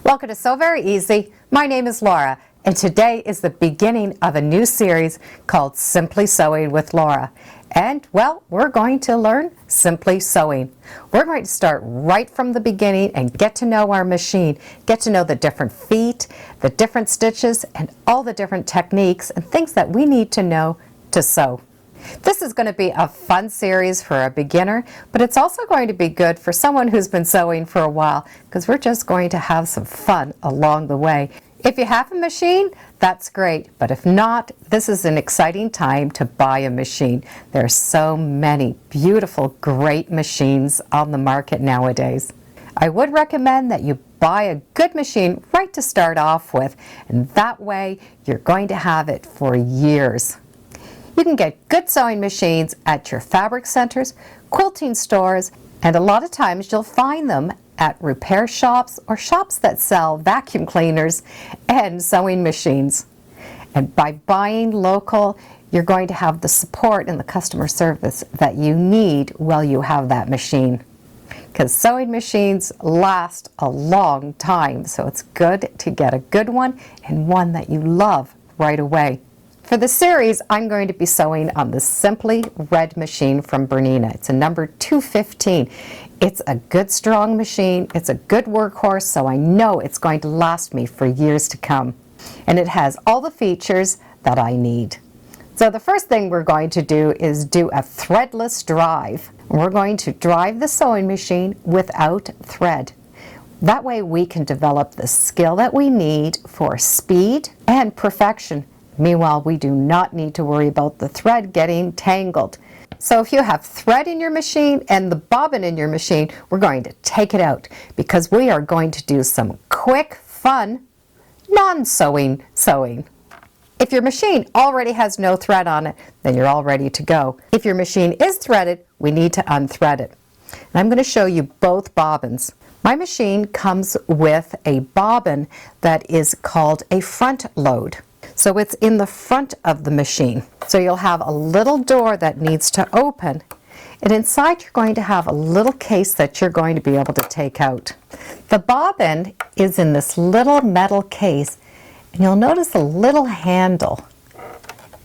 Welcome to So Very Easy. My name is Laura, and today is the beginning of a new series called Simply Sewing with Laura. And, well, we're going to learn Simply Sewing. We're going to start right from the beginning and get to know our machine, get to know the different feet, the different stitches, and all the different techniques and things that we need to know to sew. This is going to be a fun series for a beginner, but it's also going to be good for someone who's been sewing for a while, because we're just going to have some fun along the way. If you have a machine, that's great, but if not, this is an exciting time to buy a machine. There are so many beautiful, great machines on the market nowadays. I would recommend that you buy a good machine right to start off with, and that way you're going to have it for years. You can get good sewing machines at your fabric centers, quilting stores, and a lot of times you'll find them at repair shops or shops that sell vacuum cleaners and sewing machines. And by buying local, you're going to have the support and the customer service that you need while you have that machine. Because sewing machines last a long time, so it's good to get a good one and one that you love right away. For the series, I'm going to be sewing on the Simply Red machine from Bernina. It's a number 215. It's a good, strong machine. It's a good workhorse, so I know it's going to last me for years to come. And it has all the features that I need. So the first thing we're going to do is do a threadless drive. We're going to drive the sewing machine without thread. That way we can develop the skill that we need for speed and perfection. Meanwhile, we do not need to worry about the thread getting tangled. So if you have thread in your machine and the bobbin in your machine, we're going to take it out because we are going to do some quick, fun, non-sewing sewing. If your machine already has no thread on it, then you're all ready to go. If your machine is threaded, we need to unthread it. And I'm going to show you both bobbins. My machine comes with a bobbin that is called a front load. So it's in the front of the machine. So you'll have a little door that needs to open, and inside you're going to have a little case that you're going to be able to take out. The bobbin is in this little metal case, and you'll notice a little handle,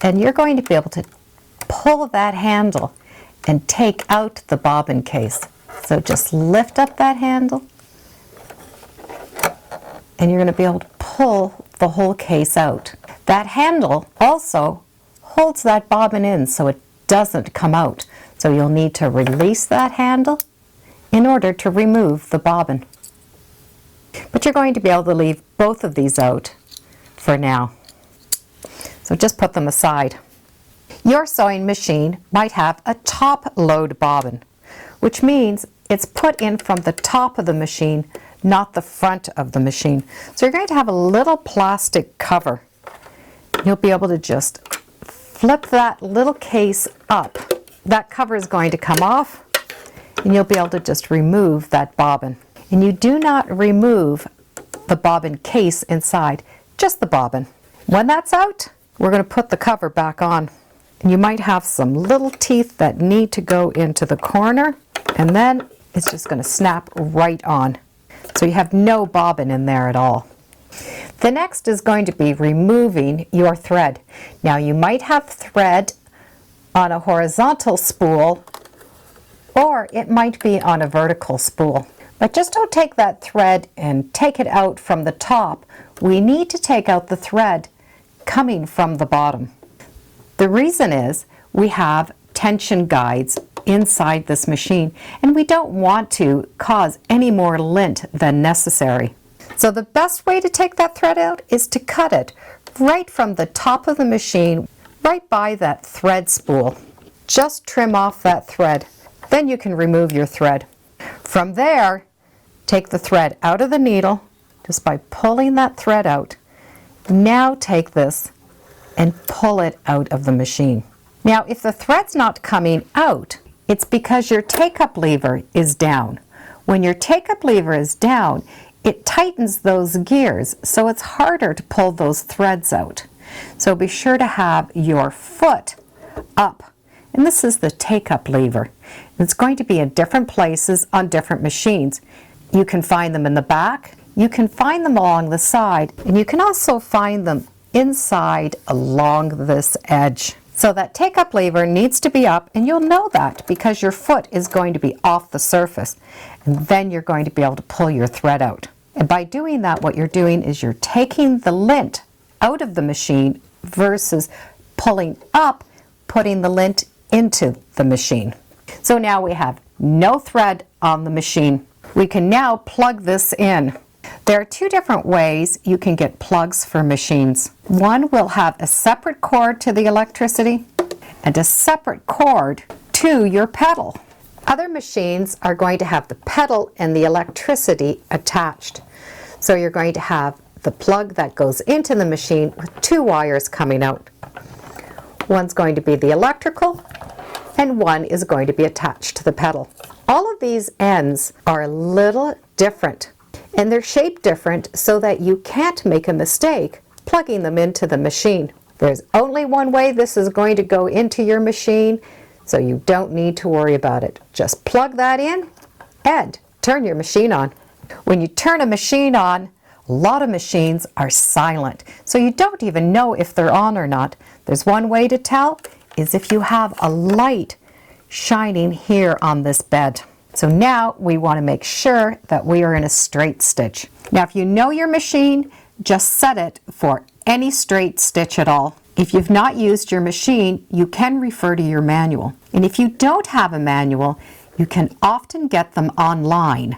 and you're going to be able to pull that handle and take out the bobbin case. So just lift up that handle, and you're going to be able to pull the whole case out. That handle also holds that bobbin in so it doesn't come out. So you'll need to release that handle in order to remove the bobbin. But you're going to be able to leave both of these out for now. So just put them aside. Your sewing machine might have a top load bobbin, which means it's put in from the top of the machine, not the front of the machine. So you're going to have a little plastic cover. You'll be able to just flip that little case up. That cover is going to come off, and you'll be able to just remove that bobbin. And you do not remove the bobbin case inside, just the bobbin. When that's out, we're going to put the cover back on. And you might have some little teeth that need to go into the corner, and then it's just going to snap right on. So you have no bobbin in there at all. The next is going to be removing your thread. Now you might have thread on a horizontal spool, or it might be on a vertical spool. But just don't take that thread and take it out from the top. We need to take out the thread coming from the bottom. The reason is we have tension guides inside this machine, and we don't want to cause any more lint than necessary. So the best way to take that thread out is to cut it right from the top of the machine, right by that thread spool. Just trim off that thread. Then you can remove your thread. From there, take the thread out of the needle just by pulling that thread out. Now take this and pull it out of the machine. Now if the thread's not coming out, it's because your take-up lever is down. When your take-up lever is down, it tightens those gears, so it's harder to pull those threads out. So be sure to have your foot up. And this is the take-up lever. It's going to be in different places on different machines. You can find them in the back, You can find them along the side, and you can also find them inside along this edge. So that take-up lever needs to be up, and you'll know that because your foot is going to be off the surface, and then you're going to be able to pull your thread out. And by doing that, what you're doing is you're taking the lint out of the machine versus pulling up, putting the lint into the machine. So now we have no thread on the machine. We can now plug this in. There are two different ways you can get plugs for machines. One will have a separate cord to the electricity and a separate cord to your pedal. Other machines are going to have the pedal and the electricity attached. So you're going to have the plug that goes into the machine with two wires coming out. One's going to be the electrical and one is going to be attached to the pedal. All of these ends are a little different, and they're shaped different so that you can't make a mistake plugging them into the machine. There's only one way this is going to go into your machine, so you don't need to worry about it. Just plug that in and turn your machine on. When you turn a machine on, a lot of machines are silent, so you don't even know if they're on or not. There's one way to tell, is if you have a light shining here on this bed. So now we want to make sure that we are in a straight stitch. Now if you know your machine, just set it for any straight stitch at all. If you've not used your machine, you can refer to your manual. And if you don't have a manual, you can often get them online.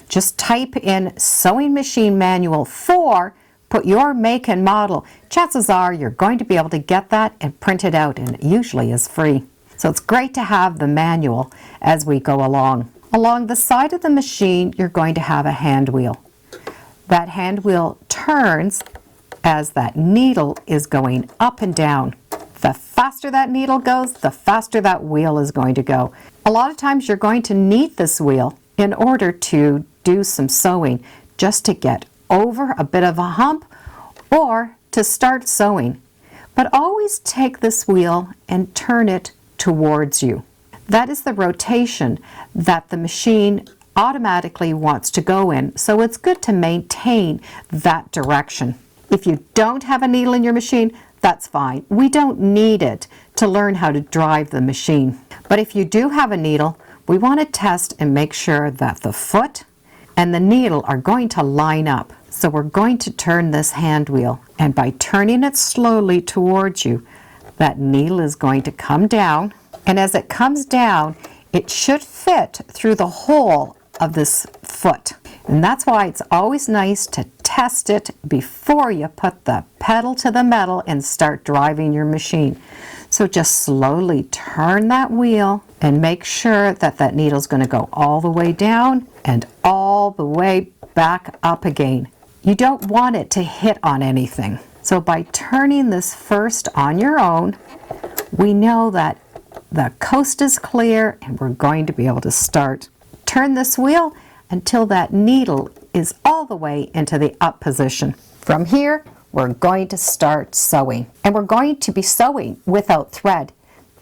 Just type in sewing machine manual for, put your make and model. Chances are you're going to be able to get that and print it out, and it usually is free. So it's great to have the manual as we go along. Along the side of the machine, you're going to have a hand wheel. That hand wheel turns as that needle is going up and down. The faster that needle goes, the faster that wheel is going to go. A lot of times you're going to need this wheel in order to do some sewing, just to get over a bit of a hump or to start sewing. But always take this wheel and turn it towards you. That is the rotation that the machine automatically wants to go in, so it's good to maintain that direction. If you don't have a needle in your machine, that's fine. We don't need it to learn how to drive the machine. But if you do have a needle, we want to test and make sure that the foot and the needle are going to line up. So we're going to turn this hand wheel, and by turning it slowly towards you, that needle is going to come down, and as it comes down, it should fit through the hole of this foot. And that's why it's always nice to test it before you put the pedal to the metal and start driving your machine. So just slowly turn that wheel and make sure that that needle is going to go all the way down and all the way back up again. You don't want it to hit on anything. So by turning this first on your own, we know that the coast is clear and we're going to be able to start. Turn this wheel until that needle is all the way into the up position. From here, we're going to start sewing, and we're going to be sewing without thread.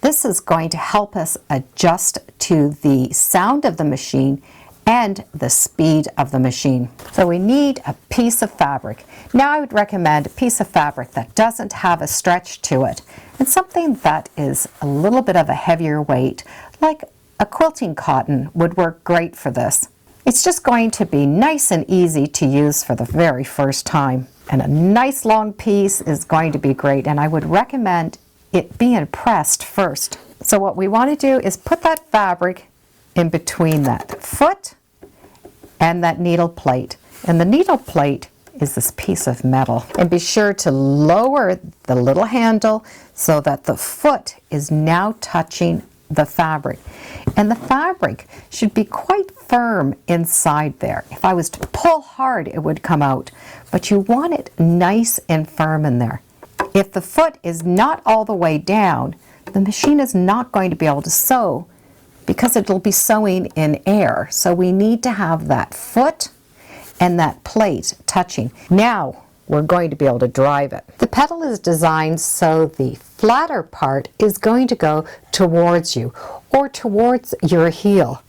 This is going to help us adjust to the sound of the machine and the speed of the machine. So we need a piece of fabric. Now I would recommend a piece of fabric that doesn't have a stretch to it, and something that is a little bit of a heavier weight, like a quilting cotton would work great for this. It's just going to be nice and easy to use for the very first time. And a nice long piece is going to be great, and I would recommend it being pressed first. So what we want to do is put that fabric in between that foot and that needle plate. And the needle plate is this piece of metal. And be sure to lower the little handle so that the foot is now touching the fabric. And the fabric should be quite firm inside there. If I was to pull hard, it would come out, but you want it nice and firm in there. If the foot is not all the way down, the machine is not going to be able to sew because it'll be sewing in air. So we need to have that foot and that plate touching. Now we're going to be able to drive it. The pedal is designed so the flatter part is going to go towards you or towards your heel.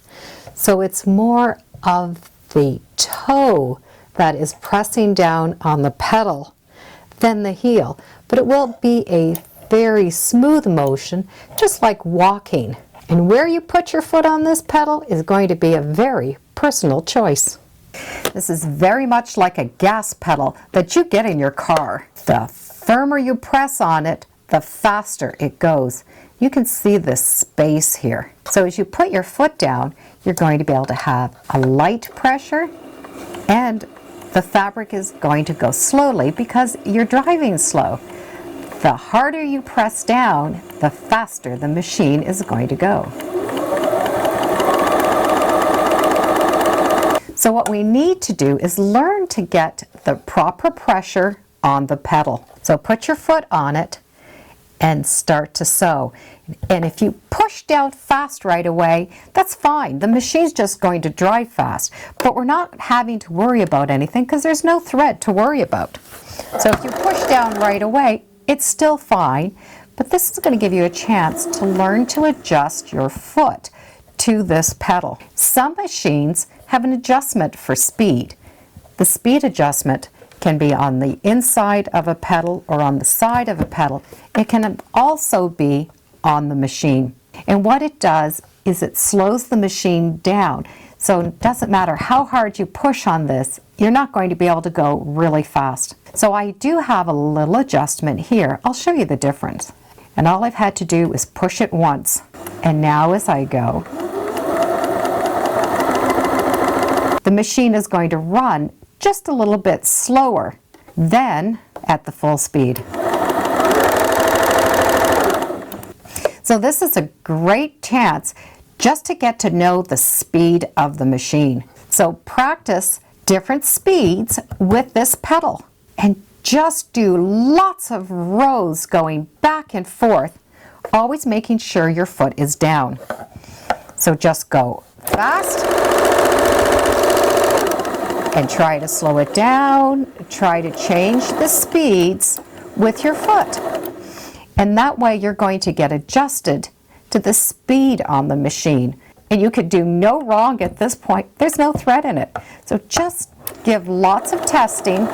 So it's more of the toe that is pressing down on the pedal than the heel, but it will be a very smooth motion, just like walking. And where you put your foot on this pedal is going to be a very personal choice. This is very much like a gas pedal that you get in your car. The firmer you press on it, the faster it goes. You can see this space here. So as you put your foot down, you're going to be able to have a light pressure, and the fabric is going to go slowly because you're driving slow. The harder you press down, the faster the machine is going to go. So what we need to do is learn to get the proper pressure on the pedal. So put your foot on it and start to sew. And if you push down fast right away, that's fine. The machine's just going to drive fast. But we're not having to worry about anything because there's no thread to worry about. So if you push down right away, it's still fine. But this is going to give you a chance to learn to adjust your foot to this pedal. Some machines have an adjustment for speed. The speed adjustment can be on the inside of a pedal or on the side of a pedal. It can also be on the machine. And what it does is it slows the machine down. So it doesn't matter how hard you push on this, you're not going to be able to go really fast. So I do have a little adjustment here. I'll show you the difference. And all I've had to do is push it once. And now as I go, the machine is going to run just a little bit slower than at the full speed. So this is a great chance just to get to know the speed of the machine. So practice different speeds with this pedal and just do lots of rows going back and forth, always making sure your foot is down. So just go fast and try to slow it down, try to change the speeds with your foot. And that way you're going to get adjusted to the speed on the machine. And you could do no wrong at this point. There's no thread in it. So just give lots of testing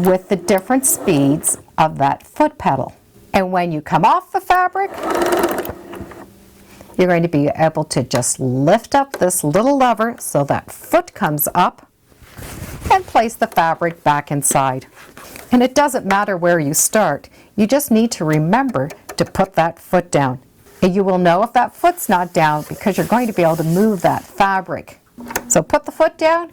with the different speeds of that foot pedal. And when you come off the fabric, you're going to be able to just lift up this little lever so that foot comes up and place the fabric back inside. And it doesn't matter where you start. You just need to remember to put that foot down. And you will know if that foot's not down because you're going to be able to move that fabric. So put the foot down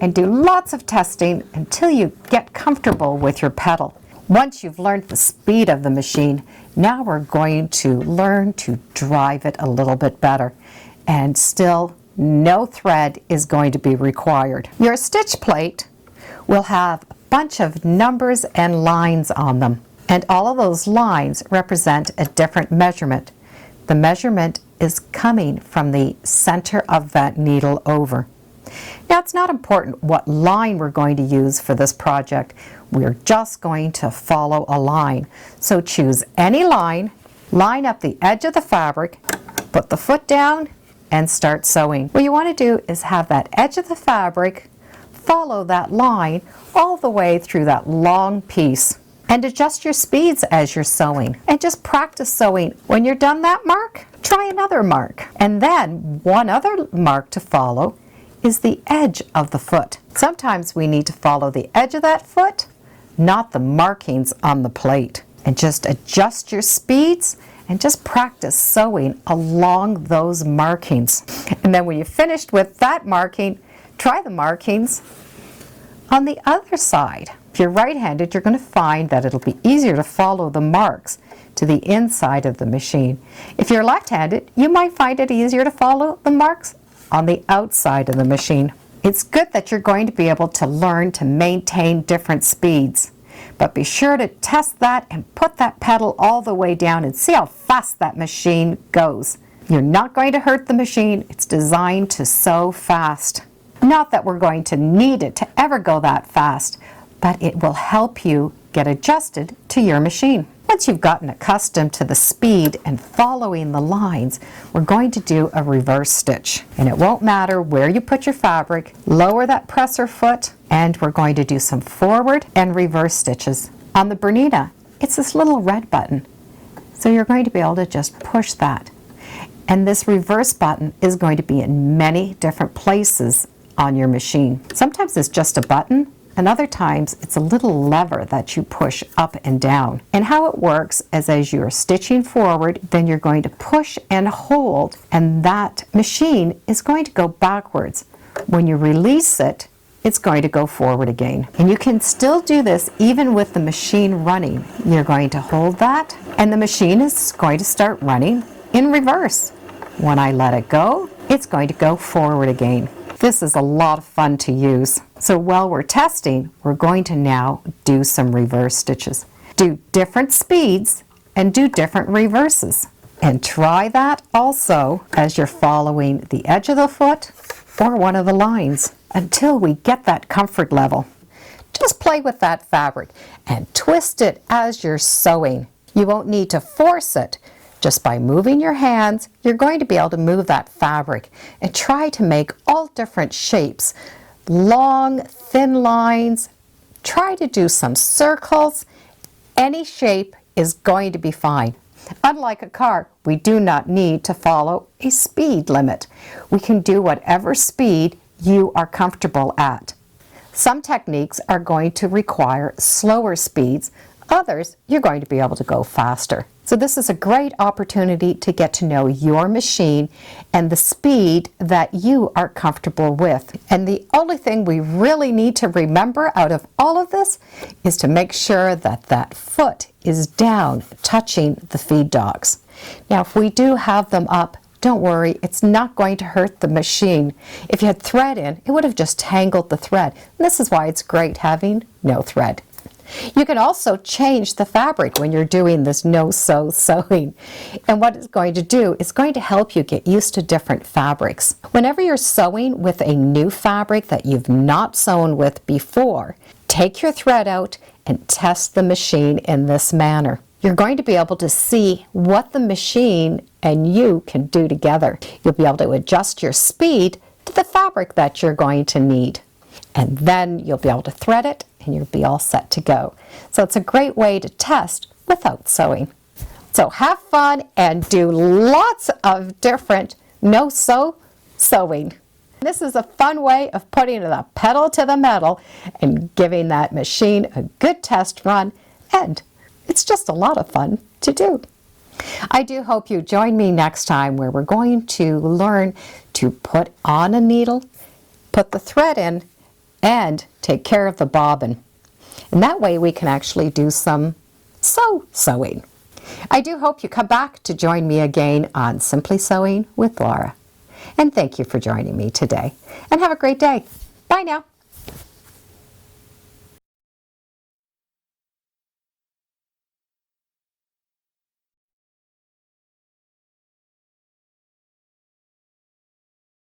and do lots of testing until you get comfortable with your pedal. Once you've learned the speed of the machine, now we're going to learn to drive it a little bit better. And still, no thread is going to be required. Your stitch plate will have a bunch of numbers and lines on them. And all of those lines represent a different measurement. The measurement is coming from the center of that needle over. Now, it's not important what line we're going to use for this project. We're just going to follow a line. So choose any line, line up the edge of the fabric, put the foot down, and start sewing. What you want to do is have that edge of the fabric follow that line all the way through that long piece. And adjust your speeds as you're sewing. And just practice sewing. When you're done that mark, try another mark. And then one other mark to follow is the edge of the foot. Sometimes we need to follow the edge of that foot, not the markings on the plate. And just adjust your speeds and just practice sewing along those markings. And then when you're finished with that marking, try the markings on the other side. If you're right-handed, you're going to find that it'll be easier to follow the marks to the inside of the machine. If you're left-handed, you might find it easier to follow the marks on the outside of the machine. It's good that you're going to be able to learn to maintain different speeds, but be sure to test that and put that pedal all the way down and see how fast that machine goes. You're not going to hurt the machine. It's designed to sew fast. Not that we're going to need it to ever go that fast, but it will help you get adjusted to your machine. Once you've gotten accustomed to the speed and following the lines, we're going to do a reverse stitch. And it won't matter where you put your fabric, lower that presser foot, and we're going to do some forward and reverse stitches. On the Bernina, it's this little red button. So you're going to be able to just push that. And this reverse button is going to be in many different places on your machine. Sometimes it's just a button, and other times it's a little lever that you push up and down. And how it works is as you're stitching forward, then you're going to push and hold, and that machine is going to go backwards. When you release it, it's going to go forward again. And you can still do this even with the machine running. You're going to hold that, and the machine is going to start running in reverse. When I let it go, it's going to go forward again. This is a lot of fun to use. So while we're testing, we're going to now do some reverse stitches. Do different speeds and do different reverses. And try that also as you're following the edge of the foot or one of the lines until we get that comfort level. Just play with that fabric and twist it as you're sewing. You won't need to force it. Just by moving your hands, you're going to be able to move that fabric and try to make all different shapes. Long, thin lines. Try to do some circles. Any shape is going to be fine. Unlike a car, we do not need to follow a speed limit. We can do whatever speed you are comfortable at. Some techniques are going to require slower speeds. Others, you're going to be able to go faster. So this is a great opportunity to get to know your machine and the speed that you are comfortable with. And the only thing we really need to remember out of all of this is to make sure that that foot is down, touching the feed dogs. Now, if we do have them up, don't worry, it's not going to hurt the machine. If you had thread in, it would have just tangled the thread. And this is why it's great having no thread. You can also change the fabric when you're doing this no-sew sewing. And what it's going to do is going to help you get used to different fabrics. Whenever you're sewing with a new fabric that you've not sewn with before, take your thread out and test the machine in this manner. You're going to be able to see what the machine and you can do together. You'll be able to adjust your speed to the fabric that you're going to need. And then you'll be able to thread it and you'll be all set to go. So it's a great way to test without sewing. So have fun and do lots of different no-sew sewing. This is a fun way of putting the pedal to the metal and giving that machine a good test run, and it's just a lot of fun to do. I do hope you join me next time where we're going to learn to put on a needle, put the thread in, and take care of the bobbin. And that way we can actually do some sewing. I do hope you come back to join me again on Simply Sewing with Laura. And thank you for joining me today. And have a great day. Bye now.